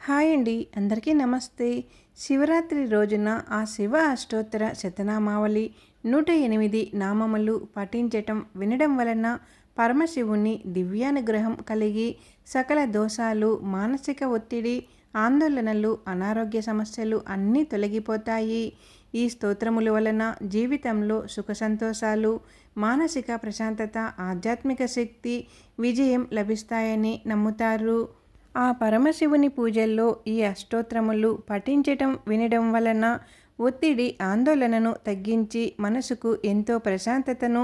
Hi అండి, అందరికీ నమస్తే. శివరాత్రి రోజున ఆ శివ అష్టోత్తర శతనామావళి 108 నామములు పఠించటం వినడం వలన పరమశివుని దివ్యానుగ్రహం కలిగి సకల దోషాలు, మానసిక ఒత్తిడి, ఆందోళనలు, అనారోగ్య సమస్యలు అన్నీ తొలగిపోతాయి. ఈ స్తోత్రముల వలన జీవితంలో సుఖ సంతోషాలు, మానసిక ప్రశాంతత, ఆధ్యాత్మిక శక్తి, విజయం లభిస్తాయని నమ్ముతారు. ఆ పరమశివుని పూజల్లో ఈ అష్టోత్తరములు పఠించటం వినడం వలన ఒత్తిడి, ఆందోళనను తగ్గించి మనసుకు ఎంతో ప్రశాంతతను,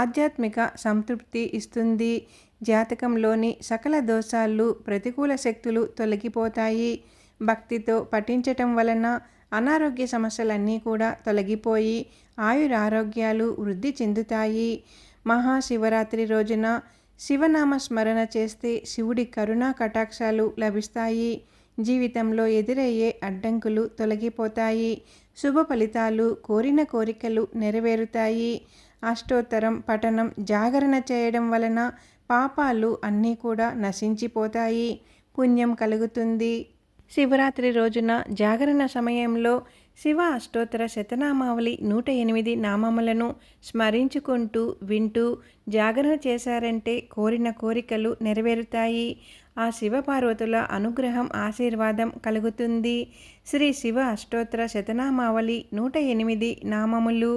ఆధ్యాత్మిక సంతృప్తి ఇస్తుంది. జాతకంలోని సకల దోషాలు, ప్రతికూల శక్తులు తొలగిపోతాయి. భక్తితో పఠించటం వలన అనారోగ్య సమస్యలన్నీ కూడా తొలగిపోయి ఆయురారోగ్యాలు వృద్ధి చెందుతాయి. మహాశివరాత్రి రోజున శివనామ స్మరణ చేస్తే శివుడి కరుణా కటాక్షాలు లభిస్తాయి. జీవితంలో ఎదురయ్యే అడ్డంకులు తొలగిపోతాయి. శుభ ఫలితాలు, కోరిన కోరికలు నెరవేరుతాయి. అష్టోత్తరం పఠనం, జాగరణ చేయడం వలన పాపాలు అన్నీ కూడా నశించిపోతాయి, పుణ్యం కలుగుతుంది. శివరాత్రి రోజున జాగరణ సమయంలో శివ అష్టోత్తర శతనామావళి 108 నామములను స్మరించుకుంటూ వింటూ జాగరణ చేశారంటే కోరిన కోరికలు నెరవేరుతాయి. ఆ శివపార్వతుల అనుగ్రహం, ఆశీర్వాదం కలుగుతుంది. శ్రీ శివ అష్టోత్తర శతనామావళి 108 నామములు.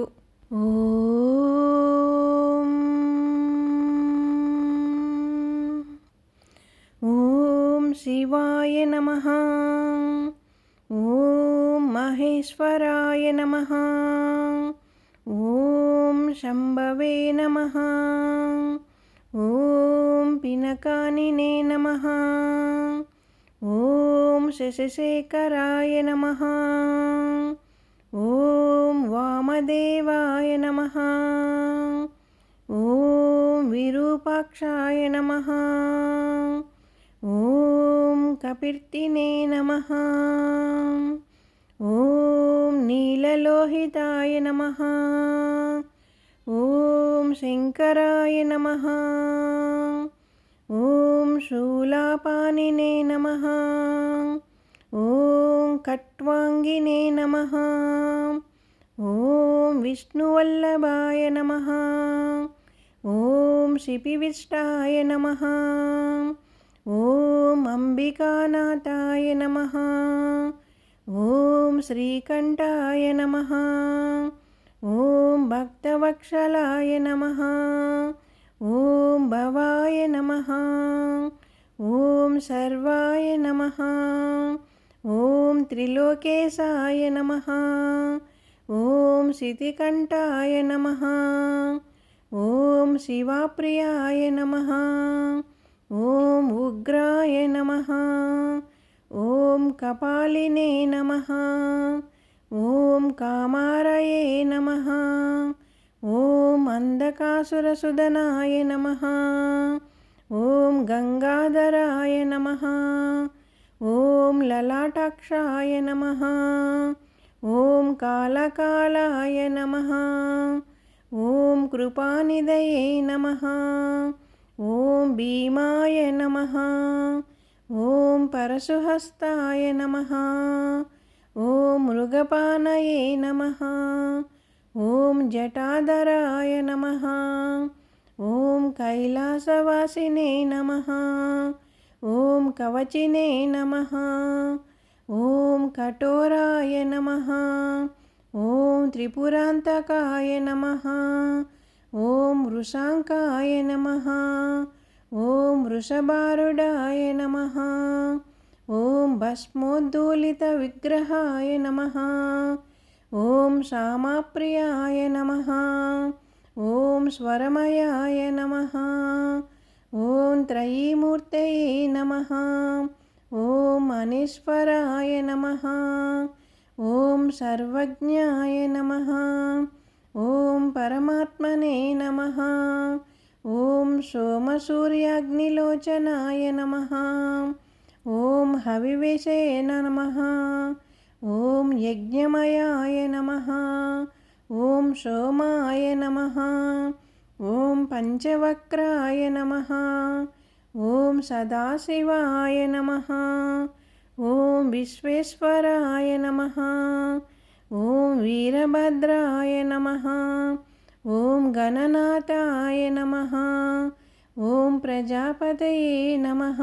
ఓం శివాయ నమః. ఓం మహేశ్వరాయ నమః. ఓం శంభవే నమః. ఓం పినకానినే నమః. ఓం శశిశేఖరాయ నమః. ఓం వామదేవాయ నమః. ఓం విరూపాక్షాయ నమః. ఓం కపిర్తినే నమః. ఓం నీలలోహితాయ నమః. ఓం శంకరాయ నమః. ఓం శూలాపానినే నమః. ఓం ఖట్వాంగినే నమః. ఓం విష్ణువల్లభాయ నమః. ఓం శిపివిష్టాయ నమః. ఓం అంబికానాథాయ నమః. ఓం శ్రీకంఠాయ నమః. ఓం భక్తవత్సలాయ నమః. ఓం భవాయ నమః. ఓం సర్వాయ నమః. ఓం త్రిలోకేశాయ నమః. ఓం శితికంఠాయ నమః. ఓం శివాప్రియాయ నమః. ఓం ఉగ్రాయ నమః. ఓం కపాలినే నమః. ఓం కామారయే నమః. ఓం అంధకాసురసుదనాయ నమః. ఓం గంగాధరాయ నమః. ఓం లలాటాక్షాయ నమః. ఓం కాళకాలాయ నమః. ఓం కృపానిధయే నమః. ఓం భీమాయ నమః. ఓం పరశుహస్తాయ నమః. ఓం మృగపానయే నమః. ఓం జటాధరాయ నమః. ఓం కైలాసవాసినే నమః. ఓం కవచినే నమః. ఓం కఠోరాయ నమః. ఓం త్రిపురాంతకాయ నమః. ఓం వృషాంకాయ నమః. ఓం వృషభారుడాయ నమః. ఓం భస్మోద్దూలిత విగ్రహాయ నమః. ఓం శ్యామాప్రియాయ నమః. ఓం స్వరమయాయ నమః. ఓం త్రయీమూర్తయే నమః. ఓం అనేశ్వరాయ నమః. ఓం సర్వజ్ఞాయ నమః. ఓం పరమాత్మనే నమః. ఓం సోమసూర్యాగ్నిలోచనాయ నమః. ఓం హవివేశే నమః. ఓం యజ్ఞమయాయ నమః. ఓం సోమాయ నమః. ఓం పంచవక్రాయ నమః. ఓం సదాశివాయ నమః. ఓం విశ్వేశ్వరాయ నమః. ఓం వీరభద్రాయ నమః. ఓం గణనాథాయ నమః. ఓం ప్రజాపతయే నమః.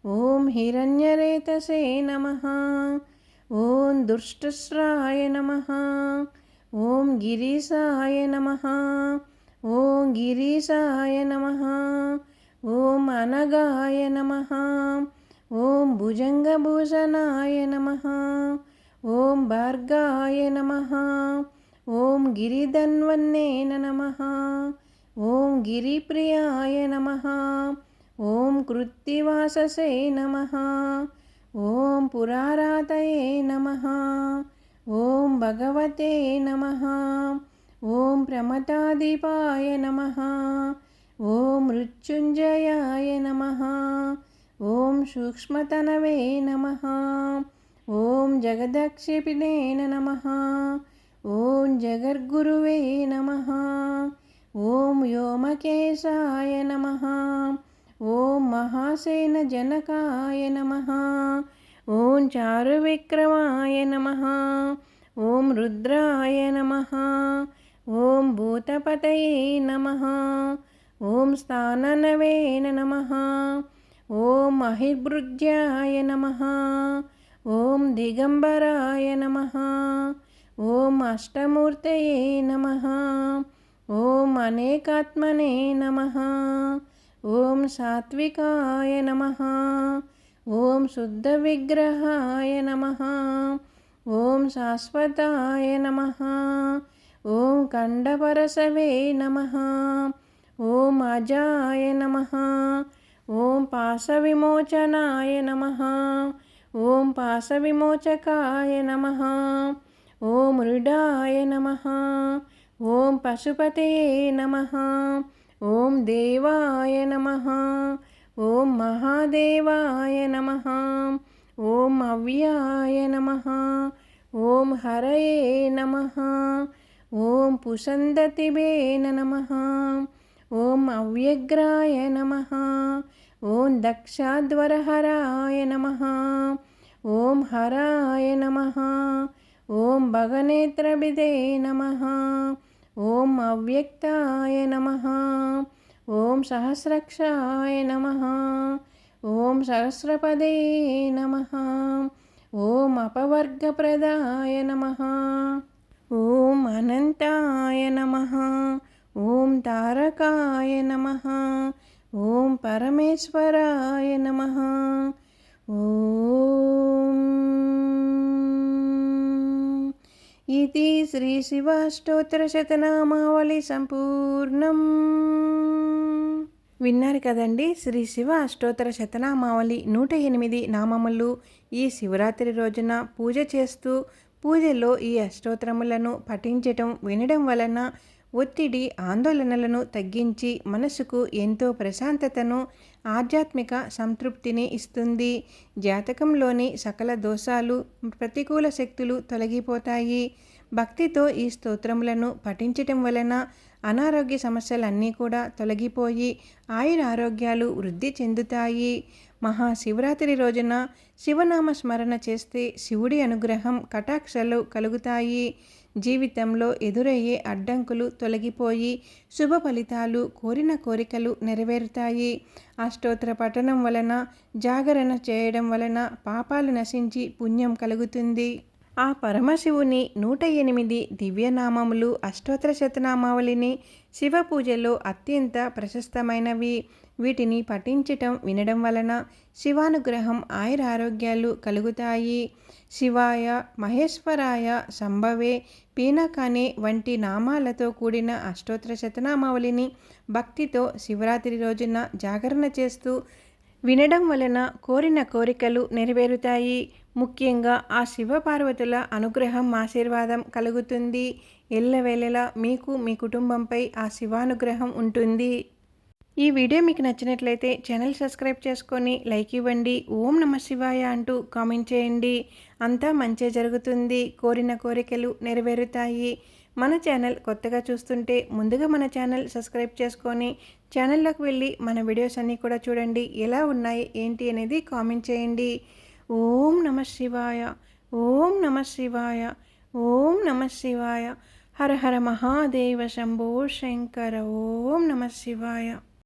ఓం హిరణ్యరేతసే నమః. ఓం దుష్టశ్రాయ నమః. ఓం గిరీశాయ నమః. ఓం గిరీశాయ నమః. ఓం అనగాయ నమః. ఓం భుజంగభూషణాయ నమః. ఓం భార్గాయ నమః. ఓం గిరిధన్వన్నే నమః. ఓం గిరిప్రియాయ నమః. ఓం కృత్తివాససే నమః. ఓం పురారాతయే నమః. ఓం భగవతే నమః. ఓం ప్రమతాదీపాయ నమః. ఓం మృత్యుంజయాయ నమః. ఓం సూక్ష్మతనవే నమః. ఓం జగదక్షిపిణే నమః. ఓం జగద్గురువే నమః. ఓం వ్యోమకేశాయ నమః. ఓం మహాసేనజనకాయ నమః. ఓం చారువిక్రమాయ నమః. ఓం రుద్రాయ నమః. ఓం భూతపతయే నమః. ఓం స్థాననవే నమః. ఓం మహిర్భృజ్యాయ నమః. ఓం దిగంబరాయ నమః. ఓం అష్టమూర్తయే నమః. ఓం అనేకాత్మనే నమః. ఓం సాత్వికాయ నమః. ఓం శుద్ధ విగ్రహాయ నమః. ఓం శాశ్వతాయ నమః. ఓం ఖండపరసవే నమః. ఓం అజాయ నమః. ఓం పాశవిమోచనాయ నమః. ఓం పాశవిమోచకాయ నమః. ఓం మృడాయ నమః. ఓం పశుపతయే నమః. ఓం దేవాయ నమః. ఓం మహాదేవాయ నమః. ఓం అవ్యాయ నమః. ఓం హరయే నమః. ఓం పుసందతిభే నమః. ఓం అవ్యగ్రాయ నమః. ఓం దక్షాధ్వరహరాయ నమః. ఓం హరాయ నమః. ఓం భగనేత్రభిదే నమః. ఓం అవ్యక్తాయ నమః. ఓం సహస్రక్షాయ నమః. ఓం సహస్రపదే నమః. ఓం అపవర్గప్రదాయ నమః. ఓం అనంతాయ నమః. ఓం తారకాయ నమః. ఓం పరమేశ్వరాయ నమః. ఓం ఇది శ్రీ శివాష్టోత్తరశతనామావళి సంపూర్ణం. విన్నారు కదండి, శ్రీ శివ అష్టోత్తర శతనామావళి 108 నామములు. ఈ శివరాత్రి రోజున పూజ చేస్తూ పూజలో ఈ అష్టోత్తరములను పఠించటం వినడం వలన ఒత్తిడి ఆందోళనలను తగ్గించి మనసుకు ఎంతో ప్రశాంతతను ఆధ్యాత్మిక సంతృప్తిని ఇస్తుంది. జాతకంలోని సకల దోషాలు ప్రతికూల శక్తులు తొలగిపోతాయి. భక్తితో ఈ స్తోత్రములను పఠించటం వలన అనారోగ్య సమస్యలన్నీ కూడా తొలగిపోయి ఆయురారోగ్యాలు వృద్ధి చెందుతాయి. మహాశివరాత్రి రోజున శివనామ స్మరణ చేస్తే శివుడి అనుగ్రహం కటాక్షలు కలుగుతాయి. జీవితంలో ఎదురయ్యే అడ్డంకులు తొలగిపోయి శుభ ఫలితాలు, కోరిన కోరికలు నెరవేరుతాయి. అష్టోత్తర పఠనం వలన, జాగరణ చేయడం వలన పాపాలు నశించి పుణ్యం కలుగుతుంది. ఆ పరమశివుని 108 దివ్యనామములు అష్టోత్తర శతనామావళిని శివ పూజలో అత్యంత ప్రశస్తమైనవి. వీటిని పఠించటం వినడం వలన శివానుగ్రహం ఆయురారోగ్యాలు కలుగుతాయి. శివాయ, మహేశ్వరాయ, సంభవే, పీనకానే వంటి నామాలతో కూడిన అష్టోత్తర శతనామావళిని భక్తితో శివరాత్రి రోజున జాగరణ చేస్తూ వినడం వలన కోరిన కోరికలు నెరవేరుతాయి. ముఖ్యంగా ఆ శివపార్వతుల అనుగ్రహం, ఆశీర్వాదం కలుగుతుంది. ఎల్లవేళలా మీకు, మీ కుటుంబంపై ఆ శివానుగ్రహం ఉంటుంది. ఈ వీడియో మీకు నచ్చినట్లయితే ఛానల్ సబ్స్క్రైబ్ చేసుకొని లైక్ ఇవ్వండి. ఓం నమ శివాయ అంటూ కామెంట్ చేయండి. అంతా మంచే జరుగుతుంది. కోరిన కోరికలు నెరవేరుతాయి. మన ఛానల్ కొత్తగా చూస్తుంటే ముందుగా మన ఛానల్ సబ్స్క్రైబ్ చేసుకొని ఛానల్లోకి వెళ్ళి మన వీడియోస్ అన్నీ కూడా చూడండి. ఎలా ఉన్నాయి ఏంటి అనేది కామెంట్ చేయండి. ఓం నమ శివాయ, ఓం నమ శివాయ, ఓం నమ శివాయ. హర హర మహాదేవ శంభో శంకర. ఓం నమ శివాయ.